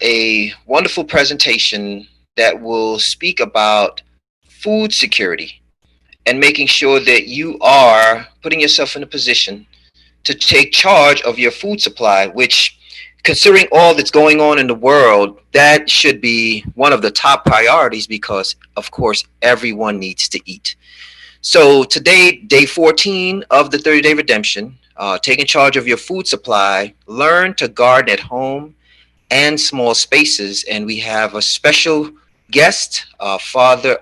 a wonderful presentation that will speak about food security and making sure that you are putting yourself in a position to take charge of your food supply, which, considering all that's going on in the world, that should be one of the top priorities because, of course, everyone needs to eat. So today, day 14 of the 30-day redemption, taking charge of your food supply, learn to garden at home and small spaces. And we have a special guest, father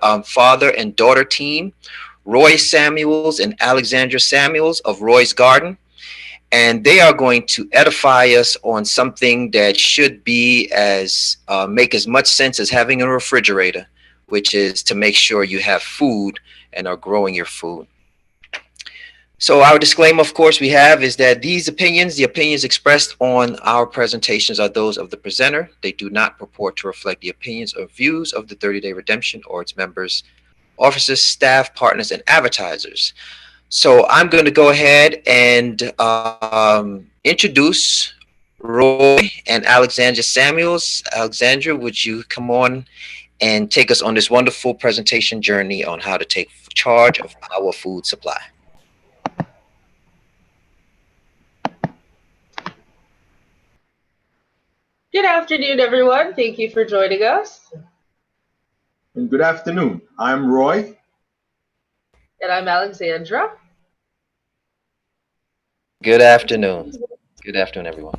and daughter team, Roy Samuels and Alexandra Samuels of Roy's Garden. And they are going to edify us on something that should be as make as much sense as having a refrigerator, which is to make sure you have food and are growing your food. So our disclaimer, of course, we have is that the opinions expressed on our presentations are those of the presenter. They do not purport to reflect the opinions or views of the 30-day redemption or its members, officers, staff, partners, and advertisers. So I'm going to go ahead and introduce Roy and Alexandra Samuels. Alexandra, would you come on and take us on this wonderful presentation journey on how to take charge of our food supply? Good afternoon, everyone. Thank you for joining us. And good afternoon. I'm Roy. And I'm Alexandra. Good afternoon. Good afternoon, everyone.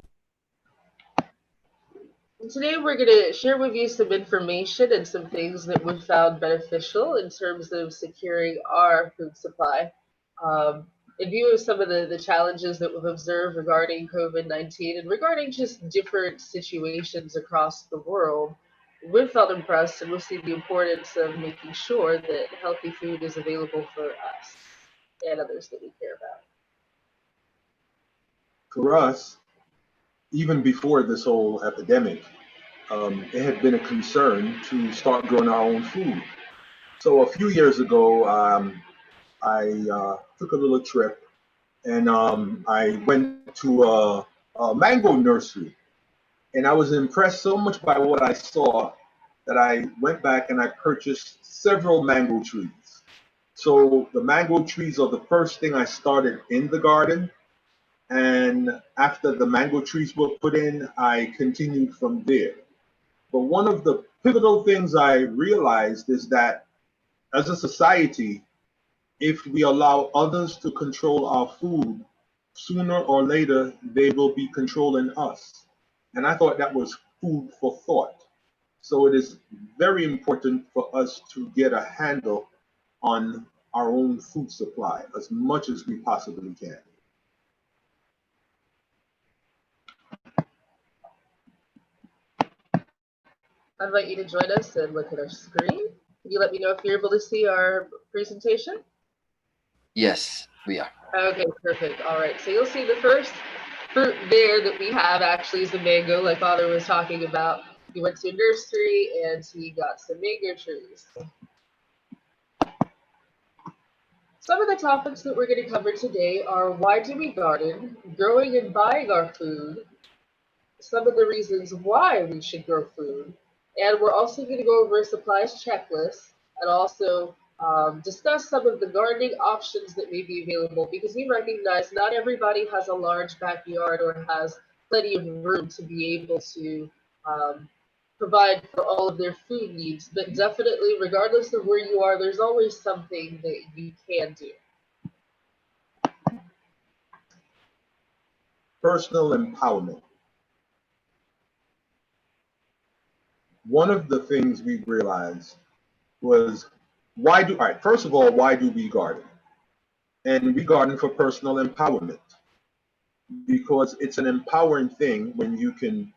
Today, we're going to share with you some information and some things that we found beneficial in terms of securing our food supply. In view of some of the challenges that we've observed regarding COVID-19 and regarding just different situations across the world, we've felt impressed and we've seen the importance of making sure that healthy food is available for us and others that we care about. For us, even before this whole epidemic, it had been a concern to start growing our own food. So a few years ago, I took a little trip and I went to a mango nursery. And I was impressed so much by what I saw that I went back and I purchased several mango trees. So the mango trees are the first thing I started in the garden. And after the mango trees were put in, I continued from there. But one of the pivotal things I realized is that as a society, if we allow others to control our food, sooner or later they will be controlling us. And I thought that was food for thought. So it is very important for us to get a handle on our own food supply as much as we possibly can. I invite you to join us and look at our screen. Can you let me know if you're able to see our presentation? Yes, we are. Okay, perfect. All right, so you'll see the first fruit there that we have actually is the mango, like Father was talking about. He went to a nursery and he got some mango trees. Some of the topics that we're going to cover today are why do we garden, growing and buying our food, some of the reasons why we should grow food, and we're also going to go over a supplies checklist and also discuss some of the gardening options that may be available because we recognize not everybody has a large backyard or has plenty of room to be able to um, provide for all of their food needs. But definitely, regardless of where you are, there's always something that you can do. Personal empowerment. One of the things we realized was all right, first of all, why do we garden? And we garden for personal empowerment because it's an empowering thing when you can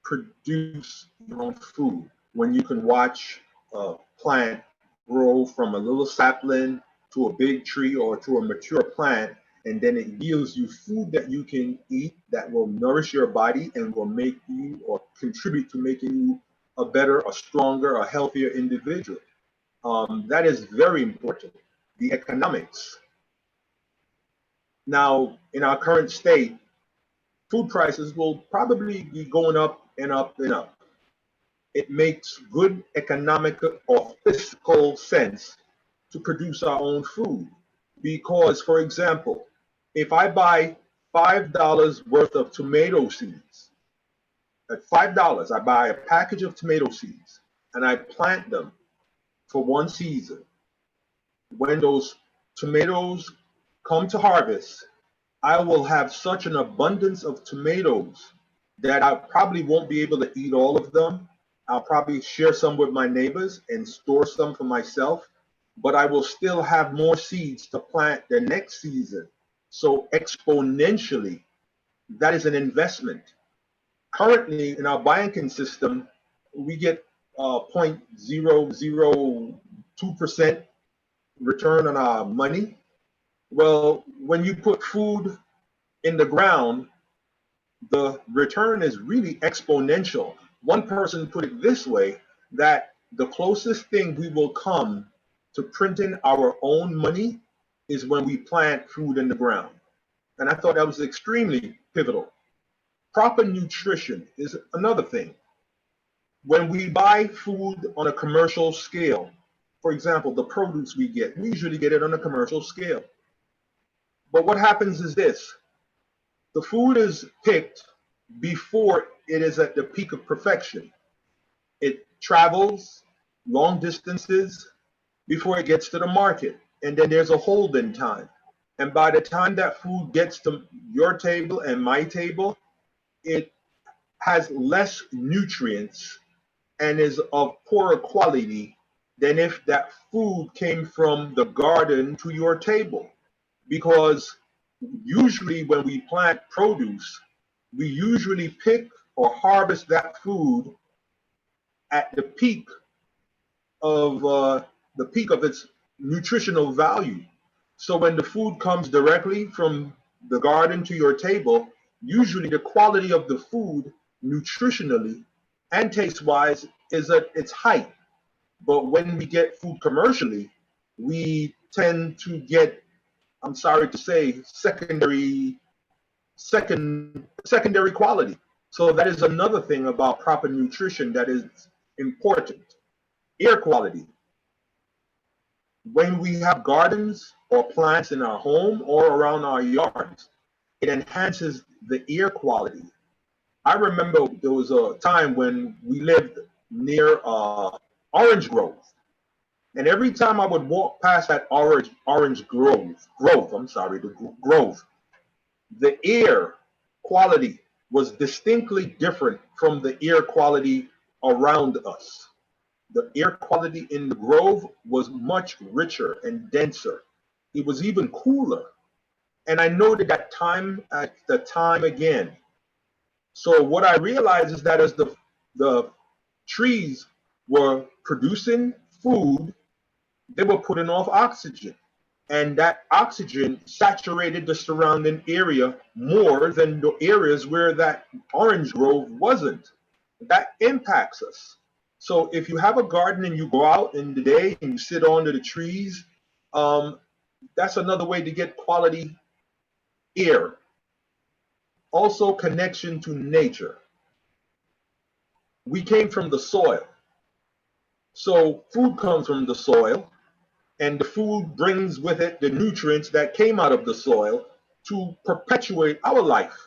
produce your own food, when you can watch a plant grow from a little sapling to a big tree or to a mature plant, and then it yields you food that you can eat that will nourish your body and will make you or contribute to making you a better, a stronger, a healthier individual. That is very important. The economics. Now, in our current state, food prices will probably be going up and up and up. It makes good economic or fiscal sense to produce our own food. Because, for example, if I buy $5 worth of tomato seeds, at $5, I buy a package of tomato seeds and I plant them for one season. When those tomatoes come to harvest, I will have such an abundance of tomatoes that I probably won't be able to eat all of them. I'll probably share some with my neighbors and store some for myself, but I will still have more seeds to plant the next season. So exponentially, that is an investment. Currently, in our banking system, we get 0.002% return on our money. Well, when you put food in the ground, the return is really exponential. One person put it this way, that the closest thing we will come to printing our own money is when we plant food in the ground. And I thought that was extremely pivotal. Proper nutrition is another thing. When we buy food on a commercial scale, for example, the produce we usually get it on a commercial scale. But what happens is this: the food is picked before it is at the peak of perfection. It travels long distances before it gets to the market. And then there's a holding time. And by the time that food gets to your table and my table, it has less nutrients and is of poorer quality than if that food came from the garden to your table. Because usually when we plant produce, we usually pick or harvest that food at the peak of its nutritional value. So when the food comes directly from the garden to your table, usually the quality of the food nutritionally and taste wise is at its height. But when we get food commercially, we tend to get, I'm sorry to say, secondary quality. So that is another thing about proper nutrition that is important. Air quality. When we have gardens or plants in our home or around our yards, it enhances the air quality. I remember there was a time when we lived near Orange Grove, and every time I would walk past that Orange Grove, the air quality was distinctly different from the air quality around us. The air quality in the Grove was much richer and denser. It was even cooler. And I noted that time after time again. So what I realized is that as the trees were producing food, they were putting off oxygen. And that oxygen saturated the surrounding area more than the areas where that orange grove wasn't. That impacts us. So if you have a garden and you go out in the day and you sit under the trees, that's another way to get quality air. Also, connection to nature. We came from the soil. So food comes from the soil, and the food brings with it the nutrients that came out of the soil to perpetuate our life.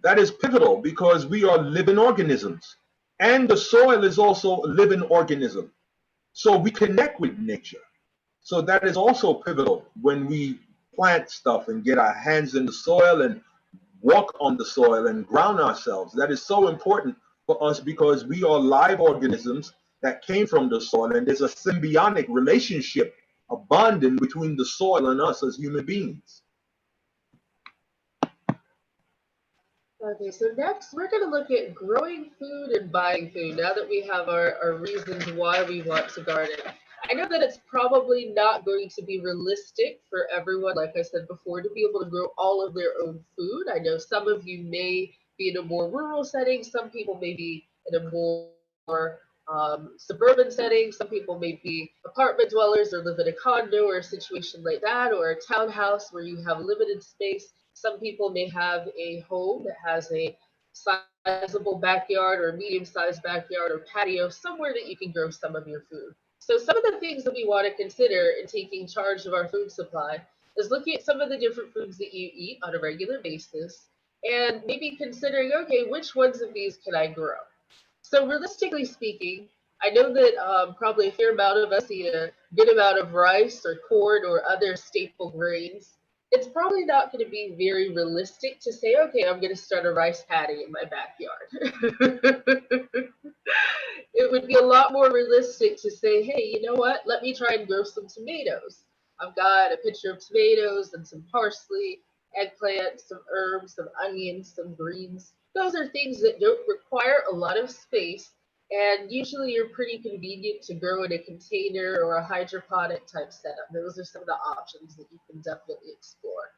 That is pivotal because we are living organisms, and the soil is also a living organism. So we connect with nature. So that is also pivotal when we plant stuff and get our hands in the soil and walk on the soil and ground ourselves. That is so important for us because we are live organisms that came from the soil, and there's a symbiotic relationship, a bonding between the soil and us as human beings. Okay, so next we're going to look at growing food and buying food now that we have our reasons why we want to garden. I know that it's probably not going to be realistic for everyone, like I said before, to be able to grow all of their own food. I know some of you may be in a more rural setting, some people may be in a more suburban setting, some people may be apartment dwellers or live in a condo or a situation like that, or a townhouse where you have limited space. Some people may have a home that has a sizable backyard or medium-sized backyard or patio, somewhere that you can grow some of your food. So some of the things that we want to consider in taking charge of our food supply is looking at some of the different foods that you eat on a regular basis and maybe considering, okay, which ones of these can I grow? So realistically speaking, I know that probably a fair amount of us eat a good amount of rice or corn or other staple grains. It's probably not going to be very realistic to say, okay, I'm going to start a rice paddy in my backyard. It would be a lot more realistic to say, hey, you know what? Let me try and grow some tomatoes. I've got a picture of tomatoes and some parsley, eggplant, some herbs, some onions, some greens. Those are things that don't require a lot of space and usually are pretty convenient to grow in a container or a hydroponic type setup. Those are some of the options that you can definitely explore.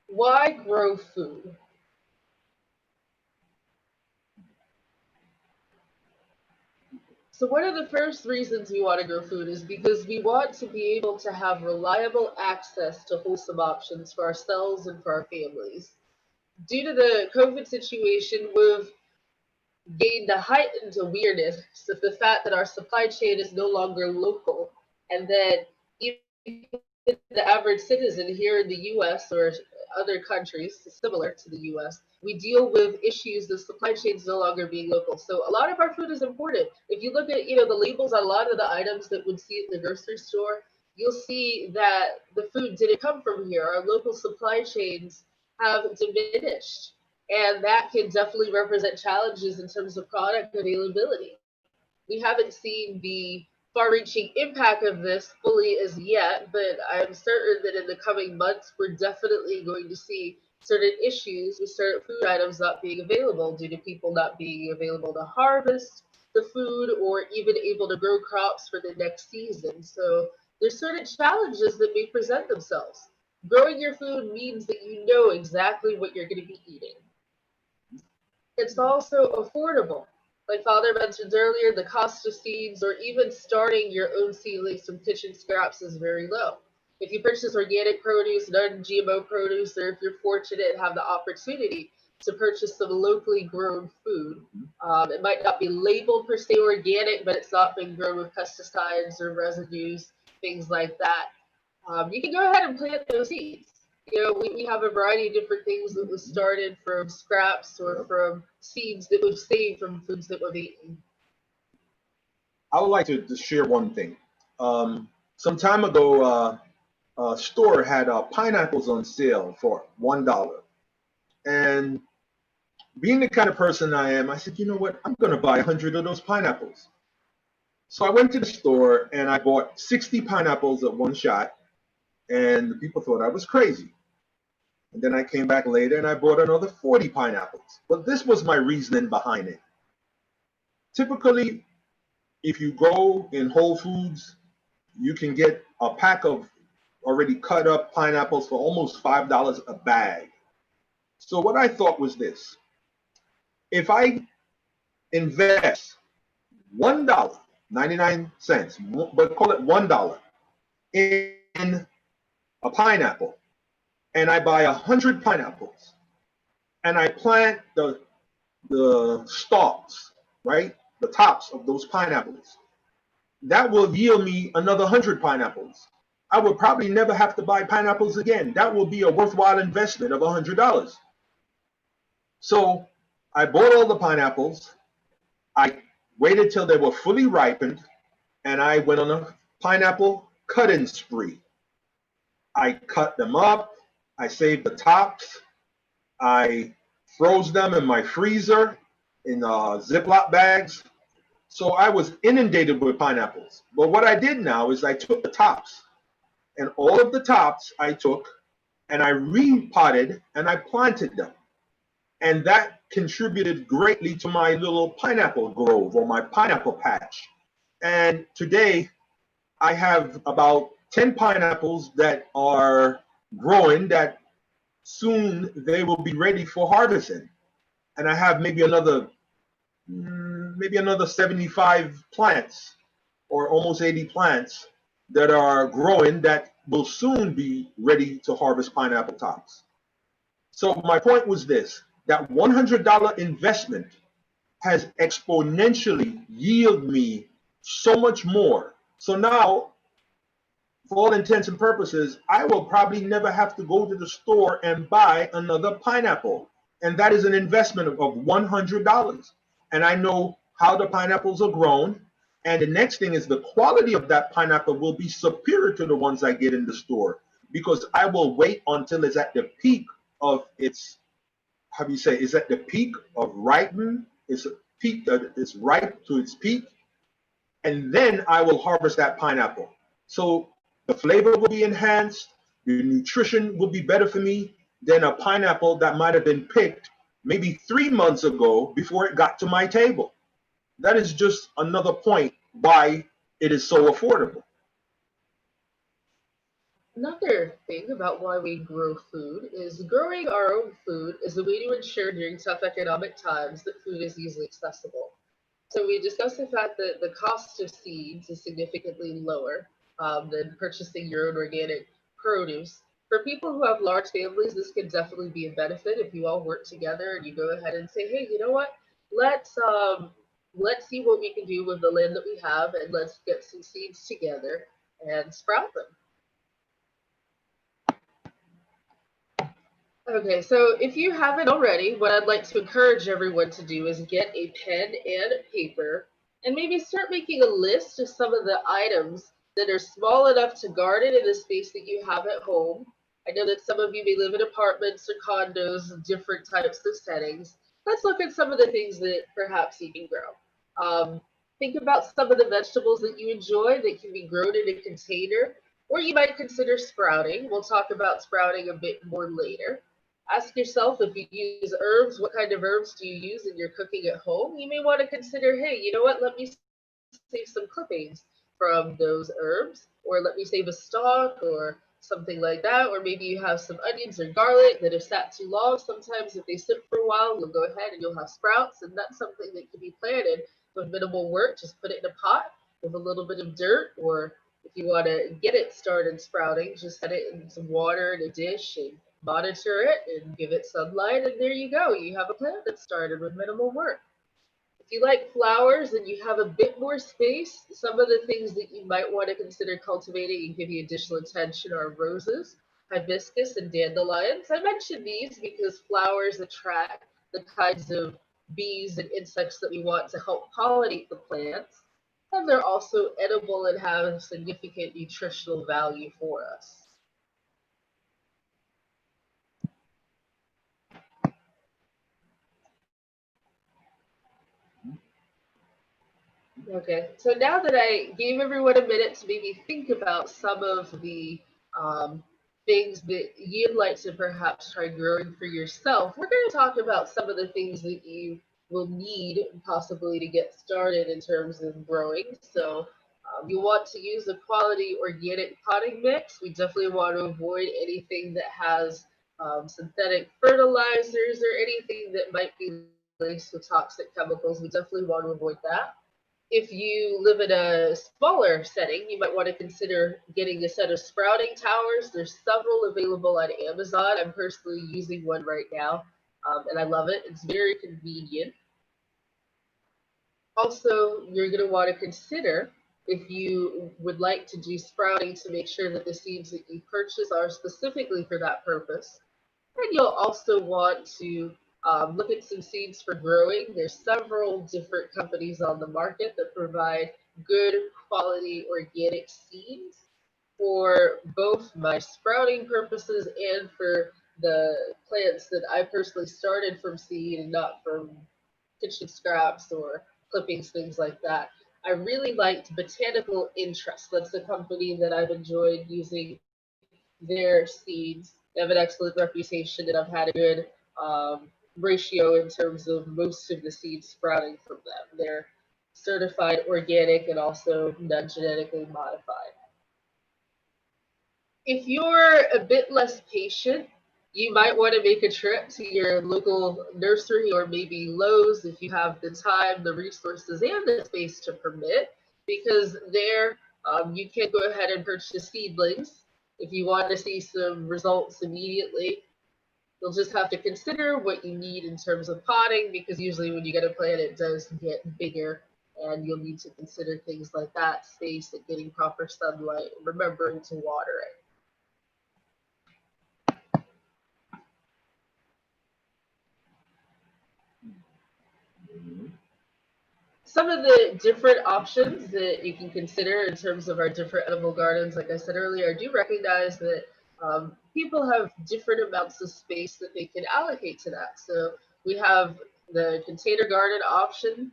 Why grow food? So one of the first reasons we want to grow food is because we want to be able to have reliable access to wholesome options for ourselves and for our families. Due to the COVID situation, we've gained a heightened awareness of the fact that our supply chain is no longer local and that even the average citizen here in the US or other countries similar to the US, we deal with issues of supply chains no longer being local. So a lot of our food is imported. If you look at, the labels on a lot of the items that would see in the grocery store, you'll see that the food didn't come from here. Our local supply chains have diminished. And that can definitely represent challenges in terms of product availability. We haven't seen the far reaching impact of this fully as yet, but I'm certain that in the coming months, we're definitely going to see certain issues with certain food items not being available due to people not being available to harvest the food or even able to grow crops for the next season. So there's certain challenges that may present themselves. Growing your food means that you know exactly what you're going to be eating. It's also affordable. Like Father mentioned earlier, the cost of seeds or even starting your own seedlings from kitchen scraps is very low. If you purchase organic produce, non-GMO produce, or if you're fortunate and have the opportunity to purchase some locally grown food, it might not be labeled per se organic, but it's not been grown with pesticides or residues, things like that. You can go ahead and plant those seeds. We have a variety of different things that was started from scraps or from seeds that we've saved from foods that we've eaten. I would like to just share one thing. Some time ago, a store had pineapples on sale for $1. And being the kind of person I am, I said, you know what? I'm going to buy 100 of those pineapples. So I went to the store and I bought 60 pineapples at one shot. And the people thought I was crazy. And then I came back later and I bought another 40 pineapples. But this was my reasoning behind it. Typically, if you go in Whole Foods, you can get a pack of already cut up pineapples for almost $5 a bag. So what I thought was this: if I invest $1.99, but call it $1 in a pineapple, and I buy 100 pineapples, and I plant the stalks, right, the tops of those pineapples, that will yield me another 100 pineapples. I would probably never have to buy pineapples again. That will be a worthwhile investment of $100. So I bought all the pineapples. I waited till they were fully ripened, and I went on a pineapple cutting spree. I cut them up. I saved the tops. I froze them in my freezer in Ziploc bags. So I was inundated with pineapples. But what I did now is I took the tops, and all of the tops I took and I repotted and I planted them. And that contributed greatly to my little pineapple grove or my pineapple patch. And today I have about 10 pineapples that are growing that soon they will be ready for harvesting. And I have maybe another 75 plants or almost 80 plants that are growing that will soon be ready to harvest pineapple tops. So my point was this, that $100 investment has exponentially yielded me so much more. So now, for all intents and purposes, I will probably never have to go to the store and buy another pineapple. And that is an investment of $100. And I know how the pineapples are grown. And the next thing is the quality of that pineapple will be superior to the ones I get in the store, because I will wait until it's at the peak of its, how do you say, is at the peak of ripen, it's a peak that it's ripe to its peak, and then I will harvest that pineapple. So the flavor will be enhanced, the nutrition will be better for me than a pineapple that might have been picked maybe 3 months ago before it got to my table. That is just another point why it is so affordable. Another thing about why we grow food is growing our own food is a way to ensure during tough economic times that food is easily accessible. So we discussed the fact that the cost of seeds is significantly lower than purchasing your own organic produce. For people who have large families, this could definitely be a benefit if you all work together and you go ahead and say, hey, you know what? Let's let's see what we can do with the land that we have, and let's get some seeds together and sprout them. Okay, so if you haven't already, what I'd like to encourage everyone to do is get a pen and paper and maybe start making a list of some of the items that are small enough to garden in the space that you have at home. I know that some of you may live in apartments or condos, different types of settings. Let's look at some of the things that perhaps you can grow. Think about some of the vegetables that you enjoy that can be grown in a container, or you might consider sprouting. We'll talk about sprouting a bit more later. Ask yourself, if you use herbs, what kind of herbs do you use in your cooking at home? You may want to consider, hey, you know what? Let me save some clippings from those herbs, or let me save a stalk or something like that. Or maybe you have some onions or garlic that have sat too long. Sometimes if they sit for a while, you'll go ahead and you'll have sprouts, and that's something that can be planted with minimal work. Just put it in a pot with a little bit of dirt, or if you want to get it started sprouting, just set it in some water in a dish and monitor it and give it sunlight, and there you go. You have a plant that started with minimal work. If you like flowers and you have a bit more space, some of the things that you might want to consider cultivating and give you additional attention are roses, hibiscus, and dandelions. I mentioned these because flowers attract the kinds of bees and insects that we want to help pollinate the plants, and they're also edible and have significant nutritional value for us. Okay, so now that I gave everyone a minute to maybe think about some of the um, things that you'd like to perhaps try growing for yourself, we're going to talk about some of the things that you will need possibly to get started in terms of growing. So you want to use a quality organic potting mix. We definitely want to avoid anything that has synthetic fertilizers or anything that might be laced with toxic chemicals. We definitely want to avoid that. If you live in a smaller setting, you might want to consider getting a set of sprouting towers. There's several available on Amazon. I'm personally using one right now, and I love it. It's very convenient. Also, you're going to want to consider, if you would like to do sprouting, to make sure that the seeds that you purchase are specifically for that purpose. And you'll also want to look at some seeds for growing. There's several different companies on the market that provide good quality organic seeds for both my sprouting purposes and for the plants that I personally started from seed and not from kitchen scraps or clippings, things like that. I really liked Botanical Interest. That's the company that I've enjoyed using their seeds. They have an excellent reputation, and I've had a good ratio in terms of most of the seeds sprouting from them. They're certified organic and also non genetically modified. If you're a bit less patient, you might want to make a trip to your local nursery or maybe Lowe's if you have the time, the resources, and the space to permit, because there You can go ahead and purchase seedlings if you want to see some results immediately. You'll just have to consider what you need in terms of potting, because usually when you get a plant, it does get bigger, and you'll need to consider things like that, space, and getting proper sunlight, remembering to water it. Some of the different options that you can consider in terms of our different edible gardens, like I said earlier, I do recognize that people have different amounts of space that they can allocate to that. So we have the container garden option.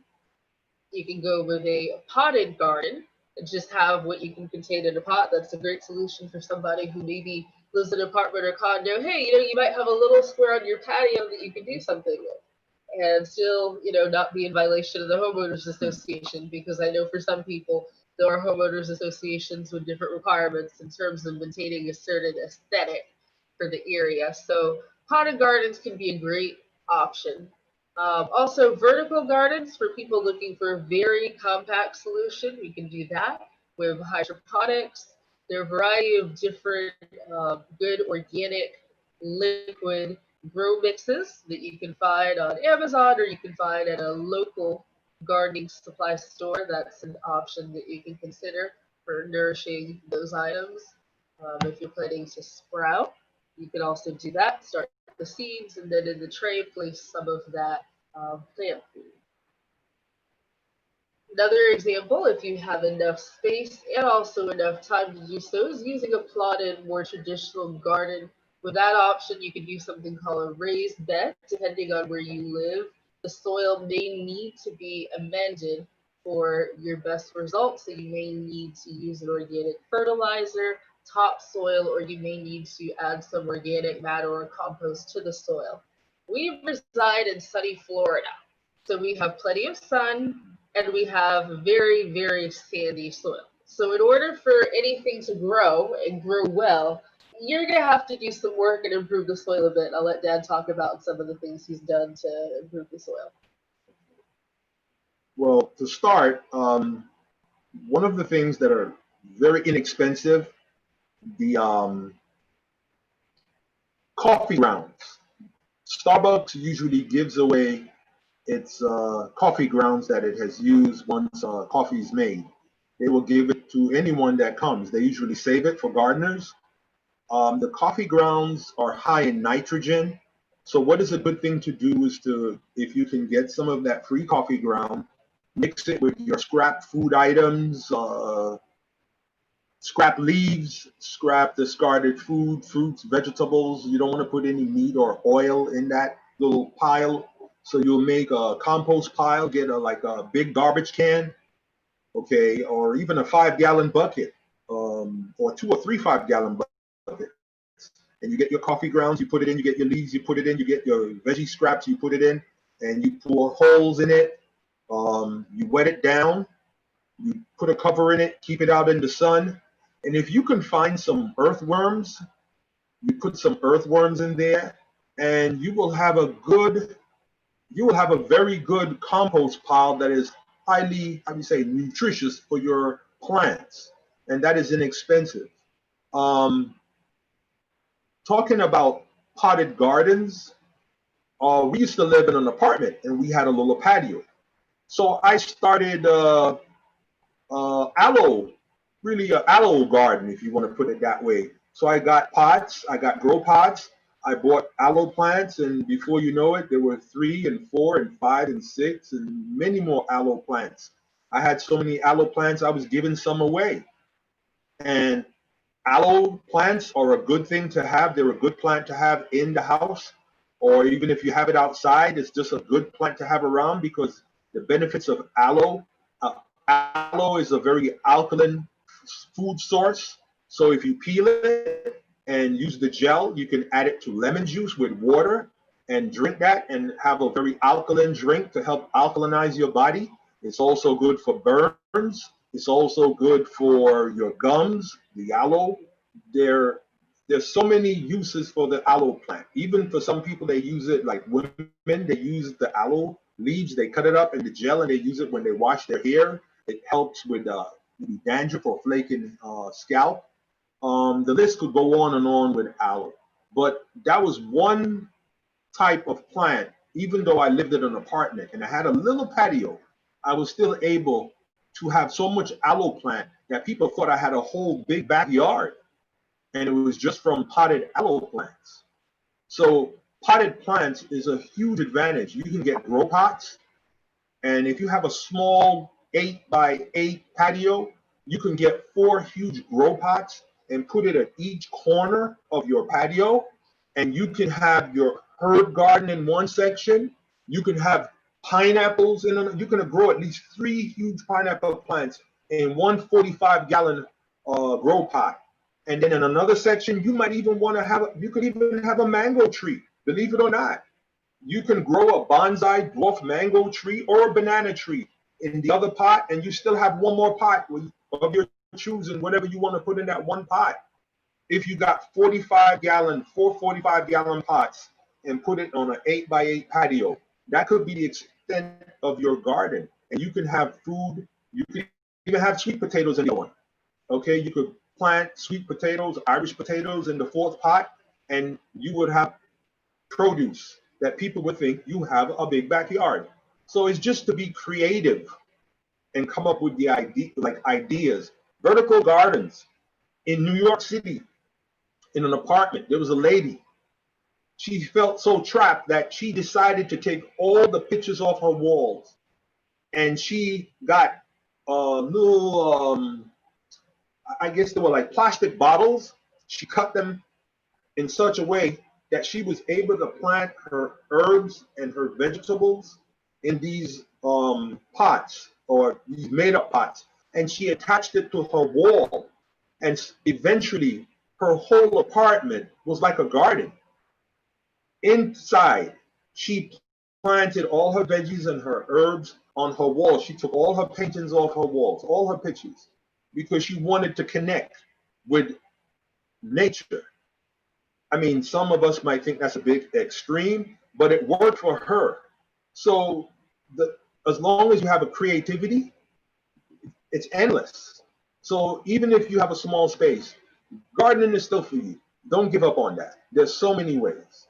You can go with a potted garden and just have what you can contain in a pot. That's a great solution for somebody who maybe lives in an apartment or condo. Hey, you might have a little square on your patio that you can do something with, and still, not be in violation of the homeowners association, because I know for some people there are homeowners associations with different requirements in terms of maintaining a certain aesthetic for the area. So potted gardens can be a great option. Also, vertical gardens for people looking for a very compact solution, we can do that with hydroponics. There are a variety of different good organic liquid grow mixes that you can find on Amazon, or you can find at a local gardening supply store. That's an option that you can consider for nourishing those items. If you're planning to sprout, you can also do that. Start the seeds, and then in the tray, place some of that plant food. Another example, if you have enough space and also enough time to do so, is using a plotted, more traditional garden. With that option, you can do something called a raised bed, depending on where you live. The soil may need to be amended for your best results, so you may need to use an organic fertilizer, topsoil, or you may need to add some organic matter or compost to the soil. We reside in sunny Florida, so we have plenty of sun, and we have very, very sandy soil. So in order for anything to grow and grow well, you're gonna have to do some work and improve the soil a bit. I'll let Dan talk about some of the things he's done to improve the soil. Well, to start, one of the things that are very inexpensive, the coffee grounds. Starbucks usually gives away its coffee grounds that it has used once coffee is made. They will give it to anyone that comes. They usually save it for gardeners. The coffee grounds are high in nitrogen. So what is a good thing to do is to, if you can get some of that free coffee ground, mix it with your scrap food items, scrap leaves, scrap discarded food, fruits, vegetables. You don't want to put any meat or oil in that little pile. So you'll make a compost pile, get like a big garbage can, okay, or even a 5-gallon bucket, or 2 or 3 5-gallon buckets. And you get your coffee grounds, you put it in, you get your leaves, you put it in, you get your veggie scraps, you put it in, and you pour holes in it. You wet it down, you put a cover in it, keep it out in the sun. And if you can find some earthworms, you put some earthworms in there, and you will have a very good compost pile that is highly, how do you say, nutritious for your plants, and that is inexpensive. Talking about potted gardens, we used to live in an apartment, and we had a little patio. So I started aloe, really an aloe garden, if you want to put it that way. So I got pots, I got grow pots. I bought aloe plants, and before you know it, there were 3 and 4 and 5 and 6 and many more aloe plants. I had so many aloe plants, I was giving some away. And aloe plants are a good thing to have. They're a good plant to have in the house, or even if you have it outside, it's just a good plant to have around, because the benefits of aloe. Aloe is a very alkaline food source. So if you peel it and use the gel, you can add it to lemon juice with water and drink that and have a very alkaline drink to help alkalinize your body. It's also good for burns. It's also good for your gums, the aloe. There's so many uses for the aloe plant. Even for some people, they use it, like women, they use the aloe leaves, they cut it up in the gel and they use it when they wash their hair. It helps with maybe dandruff or flaking scalp. The list could go on and on with aloe. But that was one type of plant. Even though I lived in an apartment and I had a little patio, I was still able to have so much aloe plant that people thought I had a whole big backyard. And it was just from potted aloe plants. So potted plants is a huge advantage. You can get grow pots, and if you have a small 8x8 patio, you can get 4 huge grow pots and put it at each corner of your patio. And you can have your herb garden in one section. You can have pineapples in you can grow at least 3 huge pineapple plants in one 45-gallon grow pot. And then in another section, you might even want to have, you could even have a mango tree, believe it or not. You can grow a bonsai dwarf mango tree or a banana tree in the other pot, and you still have one more pot of your choosing, whatever you want to put in that one pot. If you got 45-gallon, 4 45-gallon pots and put it on an 8x8 patio, that could be the extent of your garden. And you can have food, you can even have sweet potatoes in the one. Okay, you could plant sweet potatoes, Irish potatoes in the fourth pot, and you would have produce that people would think you have a big backyard. So it's just to be creative and come up with the ideas. Vertical gardens in New York City, in an apartment, there was a lady. She felt so trapped that she decided to take all the pictures off her walls, and she got little, I guess they were like plastic bottles. She cut them in such a way that she was able to plant her herbs and her vegetables in these pots or these made-up pots, and she attached it to her wall, and eventually her whole apartment was like a garden. Inside, she planted all her veggies and her herbs on her wall. She took all her paintings off her walls, all her pictures, because she wanted to connect with nature. I mean, some of us might think that's a bit extreme, but it worked for her. So as long as you have a creativity, it's endless. So even if you have a small space, gardening is still for you. Don't give up on that. There's so many ways.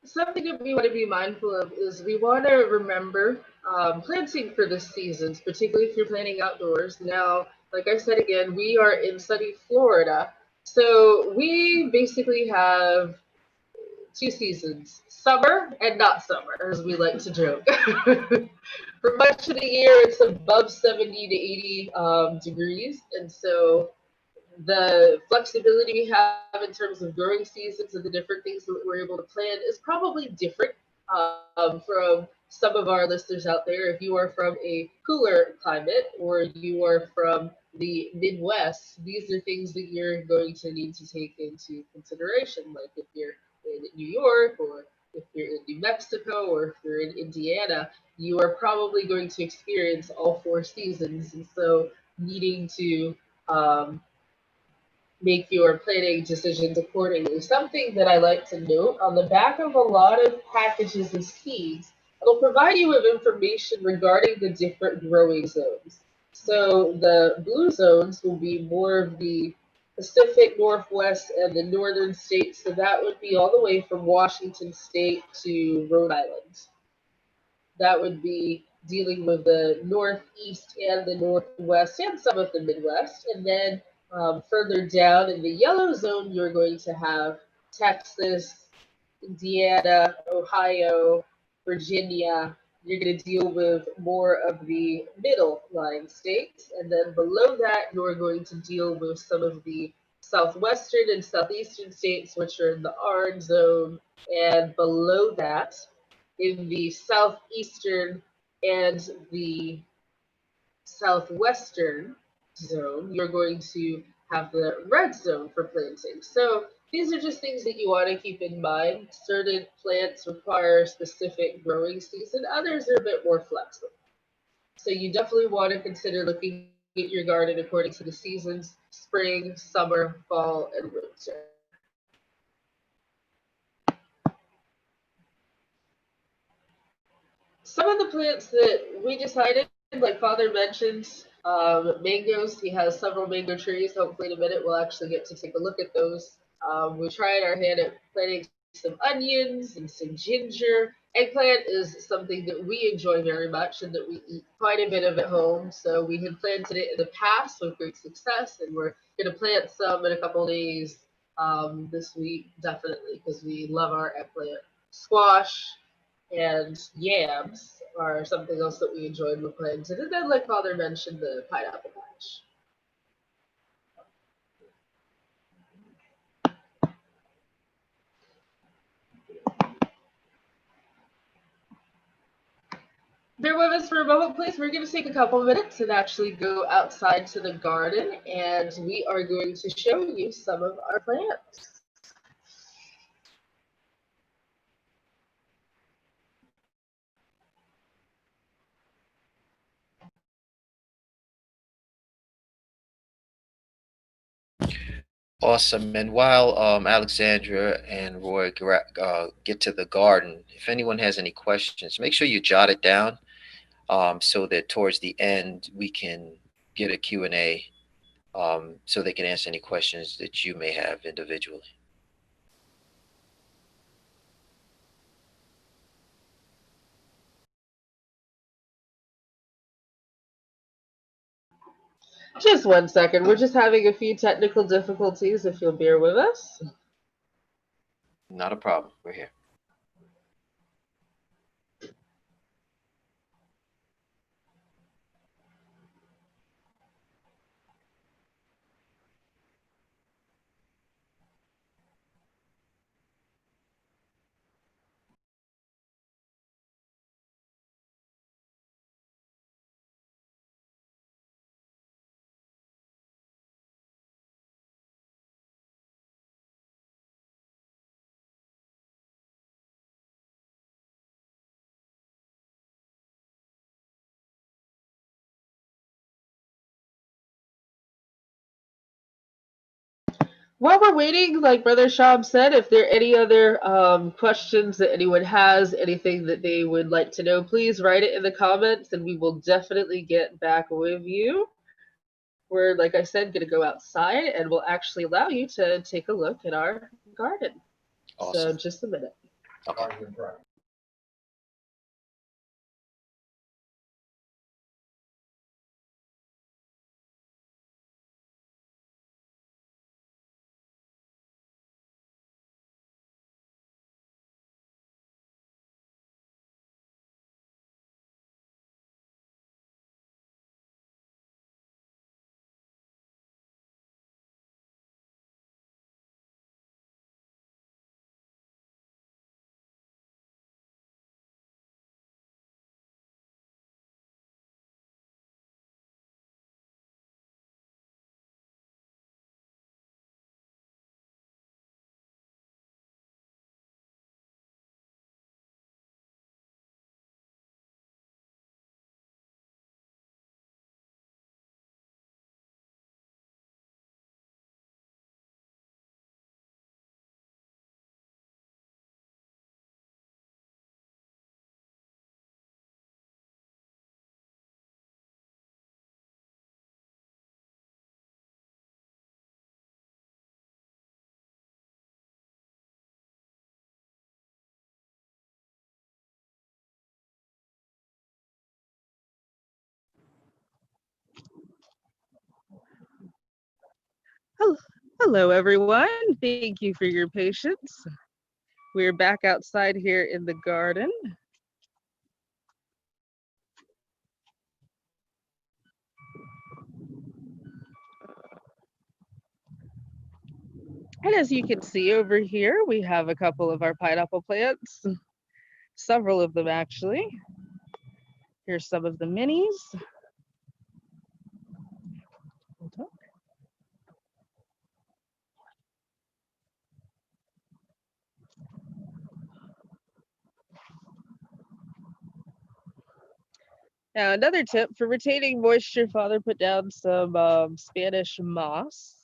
Something that we want to be mindful of is we want to remember planting for the seasons, particularly if you're planting outdoors. Now, like I said again, we are in sunny Florida, so we basically have 2 seasons, summer and not summer, as we like to joke. For much of the year, it's above 70 to 80 degrees, and so the flexibility we have in terms of growing seasons and the different things that we're able to plan is probably different from some of our listeners out there. If you are from a cooler climate or you are from the Midwest, these are things that you're going to need to take into consideration. Like if you're in New York, or if you're in New Mexico, or if you're in Indiana, you are probably going to experience all 4 seasons. And so needing to make your planning decisions accordingly. Something that I like to note on the back of a lot of packages and seeds, it'll provide you with information regarding the different growing zones. So the blue zones will be more of the Pacific Northwest and the northern states. So that would be all the way from Washington State to Rhode Island. That would be dealing with the Northeast and the Northwest and some of the Midwest. And then further down in the yellow zone, you're going to have Texas, Indiana, Ohio, Virginia. You're going to deal with more of the middle line states. And then below that, you're going to deal with some of the southwestern and southeastern states, which are in the orange zone. And below that, in the southeastern and the southwestern zone, you're going to have the red zone for planting. So these are just things that you want to keep in mind. Certain plants require a specific growing season, others are a bit more flexible. So you definitely want to consider looking at your garden according to the seasons: spring, summer, fall, and winter. Some of the plants that we decided, like Father mentioned, mangoes. He has several mango trees. Hopefully, in a minute, we'll actually get to take a look at those. We tried our hand at planting some onions and some ginger. Eggplant is something that we enjoy very much and that we eat quite a bit of at home. So we had planted it in the past with great success, and we're going to plant some in a couple of days this week, definitely, because we love our eggplant. Squash and yams are something else that we enjoyed with planted. And then, like Father mentioned, the pineapple patch. Bear with us for a moment, please. We're going to take a couple minutes and actually go outside to the garden, and we are going to show you some of our plants. Awesome. And while Alexandra and Roy get to the garden, if anyone has any questions, make sure you jot it down so that towards the end we can get a Q&A so they can answer any questions that you may have individually. Just 1 second. We're just having a few technical difficulties, if you'll bear with us. Not a problem. We're here. While we're waiting, like Brother Shab said, if there are any other questions that anyone has, anything that they would like to know, please write it in the comments and we will definitely get back with you. We're, like I said, going to go outside and we'll actually allow you to take a look at our garden. Awesome. So just a minute. Okay. Hello, everyone. Thank you for your patience. We're back outside here in the garden. And as you can see over here, we have a couple of our pineapple plants, several of them actually. Here's some of the minis. Now, another tip for retaining moisture, Father put down some Spanish moss,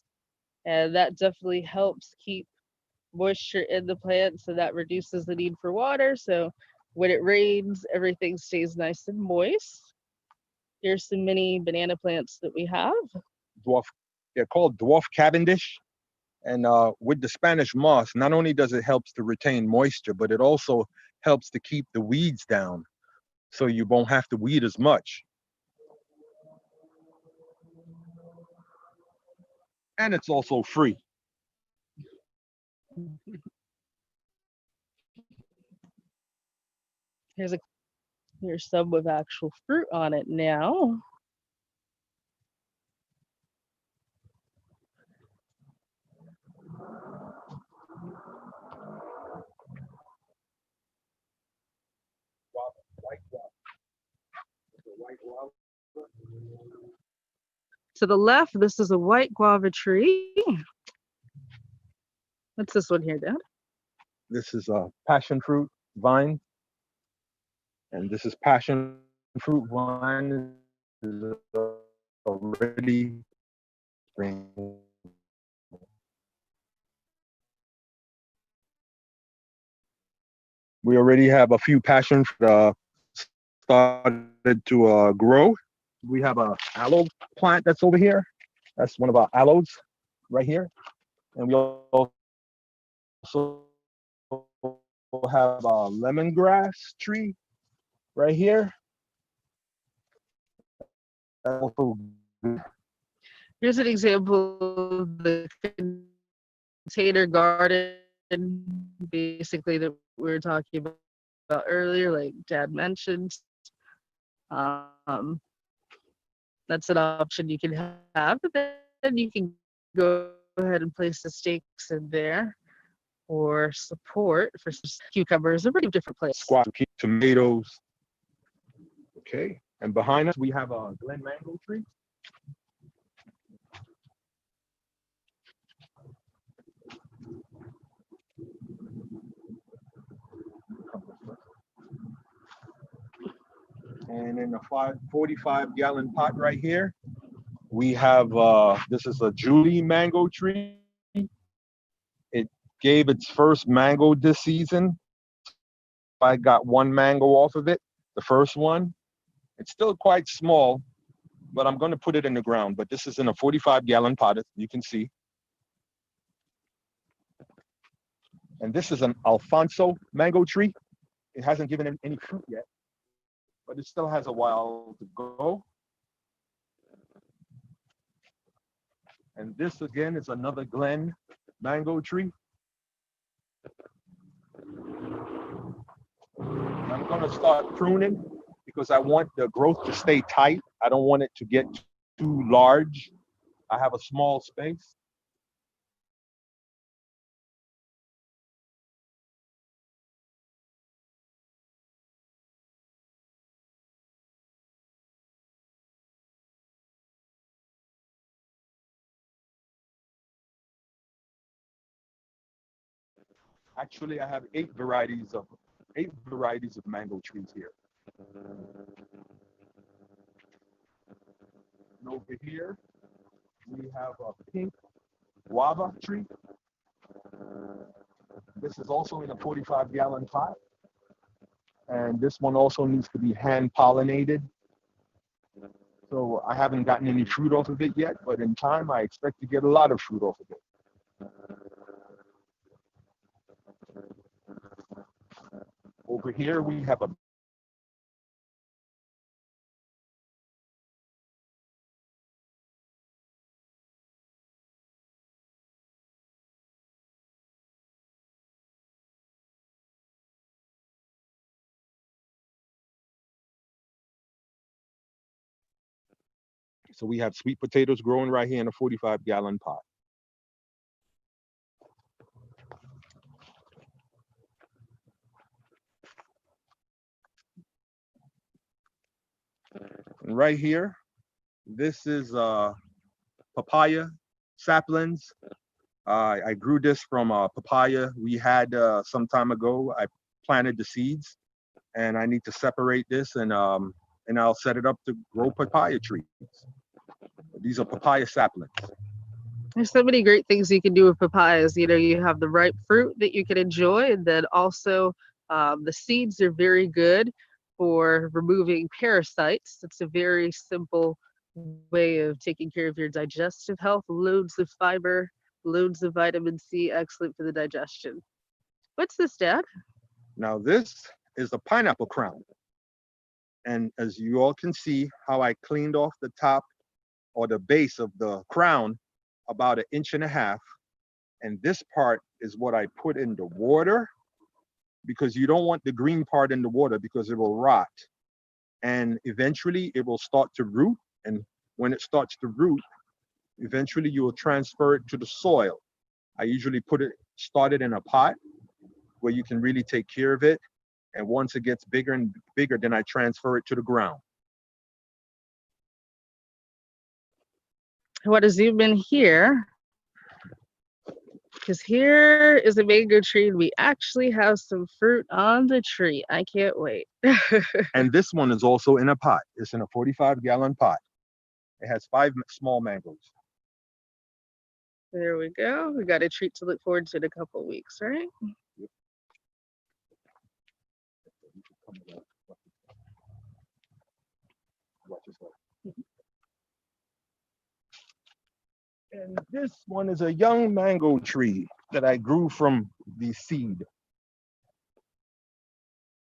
and that definitely helps keep moisture in the plant, so that reduces the need for water. So When it rains, everything stays nice and moist. Here's some mini banana plants that we have. Dwarf, they're called dwarf Cavendish. And with the Spanish moss, not only does it helps to retain moisture, but it also helps to keep the weeds down, so you won't have to weed as much. And it's also free. Here's some with actual fruit on it now. To the left, this is a white guava tree. What's this one here, Dad? This is a passion fruit vine, and this is passion fruit vine is already spring. We already have a few passion started to grow. We have a aloe plant that's over here. That's one of our aloes right here. And we also have a lemongrass tree right here. Here's an example of the container garden, basically, that we were talking about earlier, like Dad mentioned. That's an option you can have, but then you can go ahead and place the stakes in there or support for some cucumbers, a variety of different plants. Squash, tomatoes. Okay, and behind us we have a Glen mango tree. And in a 45-gallon pot right here, we have, this is a Julie mango tree. It gave its first mango this season. I got one mango off of it, the first one. It's still quite small, but I'm going to put it in the ground. But this is in a 45-gallon pot, as you can see. And this is an Alfonso mango tree. It hasn't given any fruit yet, but it still has a while to go. And this again is another Glen mango tree. And I'm going to start pruning because I want the growth to stay tight. I don't want it to get too large. I have a small space. Actually, I have 8 varieties of mango trees here. And over here, we have a pink guava tree. This is also in a 45-gallon pot. And this one also needs to be hand pollinated. So I haven't gotten any fruit off of it yet, but in time, I expect to get a lot of fruit off of it. Over here, we have a So we have sweet potatoes growing right here in a 45-gallon pot. And right here, this is papaya saplings. I grew this from papaya we had some time ago. I planted the seeds, and I need to separate this, and I'll set it up to grow papaya trees. These are papaya saplings. There's so many great things you can do with papayas. You know, you have the ripe fruit that you can enjoy, and then also The seeds are very good for removing parasites. It's a very simple way of taking care of your digestive health. Loads of fiber, loads of vitamin C, excellent for the digestion. What's this, Dad? Now this is the pineapple crown. And as you all can see how I cleaned off the top or the base of the crown about 1.5 inches. And this part is what I put in the water, because you don't want the green part in the water because it will rot. And eventually it will start to root. And when it starts to root, eventually you will transfer it to the soil. I usually start it in a pot where you can really take care of it. And once it gets bigger and bigger, then I transfer it to the ground. I want to zoom in here, because here is a mango tree and we actually have some fruit on the tree. I can't wait. And this one is also in a pot. It's in a 45-gallon pot. It has 5 small mangoes. There we go. We got a treat to look forward to in a couple weeks, right? And this one is a young mango tree that I grew from the seed.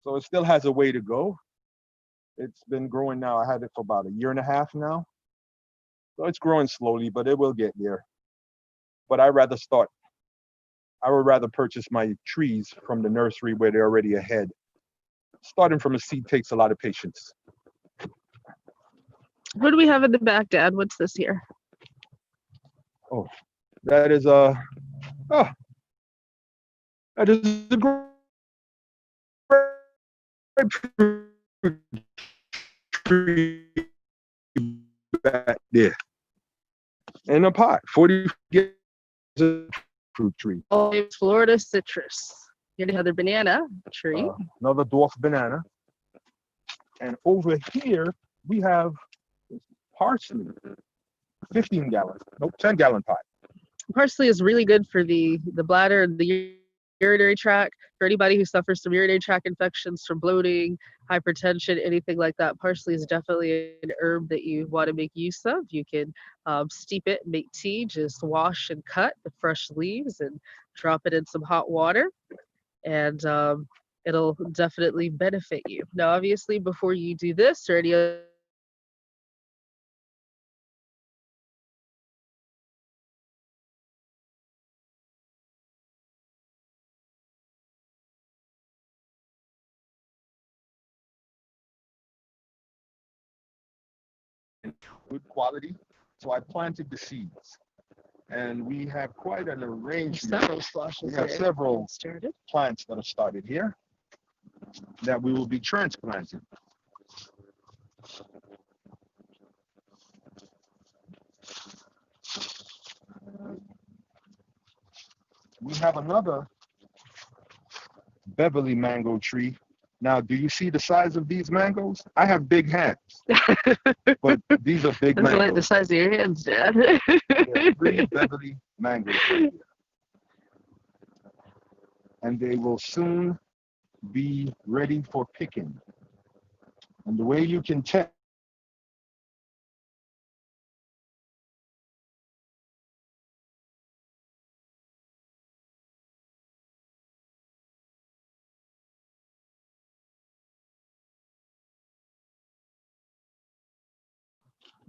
So it still has a way to go. It's been growing now. I had it for about 1.5 years now. So it's growing slowly, but it will get there. But I would rather purchase my trees from the nursery where they're already ahead. Starting from a seed takes a lot of patience. What do we have in the back, Dad? What's this here? Oh, that is a grapefruit tree back there in a pot. 40 fruit tree. Oh, it's Florida citrus. Here's another banana tree. Another dwarf banana. And over here we have parsley. 10-gallon pot. Parsley is really good for the bladder and the urinary tract. For anybody who suffers from urinary tract infections, from bloating, hypertension, anything like that, parsley is definitely an herb that you want to make use of. You can steep it, make tea, just wash and cut the fresh leaves and drop it in some hot water, and it'll definitely benefit you. Now, obviously, before you do this or any other good quality. So I planted the seeds. And we have quite an arrangement. We have several plants that have started here that we will be transplanting. We have another Beverly mango tree. Now, do you see the size of these mangoes? I have big hands, but these are big mangoes. like the size of your hands, Dad. There are 3 Beverly mangoes right here. And they will soon be ready for picking. And the way you can tell